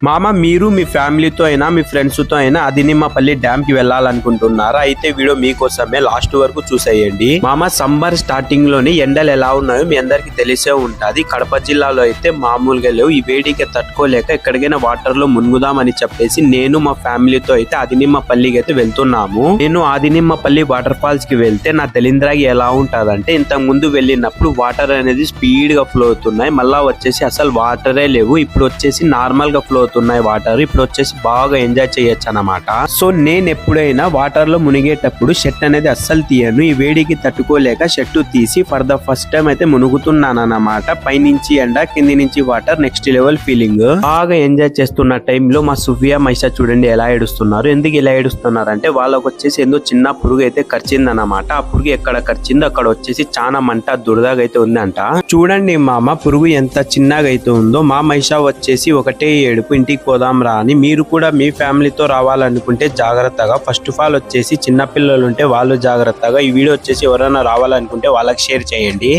మామ మీరు మీ ఫ్యామిలీతో అయినా మీ ఫ్రెండ్స్ తో అయినా అదినిమ్మపల్లి డ్యామ్ కి వెళ్ళాలనుకుంటున్నారా? అయితే వీడియో మీకోసమే లాస్ట్ వరకు చూసేయండి. మామ సమ్మర్ స్టార్టింగ్ లోని ఎండలు ఎలా ఉన్నాయో మీ అందరికి తెలిసే ఉంటది. కడప జిల్లాలో అయితే మామూలుగా లేవు. ఈ వేడికి తట్టుకోలేక ఎక్కడికైనా వాటర్ లో మునుగుదామని చెప్పేసి నేను మా ఫ్యామిలీతో అయితే అదినిమ్మపల్లికి అయితే వెళ్తున్నాము. నేను ఆదినిమ్మపల్లి వాటర్ ఫాల్స్ కి వెళ్తే నా తెలింద్రాగి ఎలా ఉంటదంటే ఇంతకు ముందు వెళ్ళినప్పుడు వాటర్ అనేది స్పీడ్ గా ఫ్లో అవుతున్నాయి. మళ్ళా వచ్చేసి అసలు వాటరే లేవు. ఇప్పుడు వచ్చేసి నార్మల్ గా ఫ్లో ఉన్నాయి వాటర్. ఇప్పుడు వచ్చేసి బాగా ఎంజాయ్ చేయొచ్చు అన్నమాట. సో నేను ఎప్పుడైనా వాటర్ లో మునిగేటప్పుడు షర్ట్ అనేది అస్సలు తీయను. ఈ వేడికి తట్టుకోలేక షర్ట్ తీసి ఫర్ ద ఫస్ట్ టైం అయితే మునుగుతున్నాను అన్నమాట. పైనుంచి ఎండ కింది నుంచి వాటర్, నెక్స్ట్ లెవెల్ ఫీలింగ్. బాగా ఎంజాయ్ చేస్తున్న టైంలో మా సుఫియా మైషా చూడండి ఎలా ఏడుస్తున్నారు. ఎందుకు ఇలా ఏడుస్తున్నారు అంటే వాళ్ళకి వచ్చేసి ఎందుకు చిన్న పురుగు అయితే కరిచింది అన్నమాట. ఆ పురుగు ఎక్కడ కరిచిందో అక్కడ వచ్చేసి చాలా మంట దురదగా అయితే ఉందంట. చూడండి మామ పురుగు ఎంత చిన్నగా అయితే ఉందో. మా మైషా వచ్చేసి ఒకటే ఏడుపు, ఇంటికి పోదాం రా అని. మీరు కూడా మీ ఫ్యామిలీతో రావాలనుకుంటే జాగ్రత్తగా, ఫస్ట్ ఆఫ్ ఆల్ వచ్చేసి చిన్న పిల్లలు ఉంటే వాళ్ళు జాగ్రత్తగా. ఈ వీడియో వచ్చేసి ఎవరైనా రావాలనుకుంటే వాళ్ళకి షేర్ చేయండి.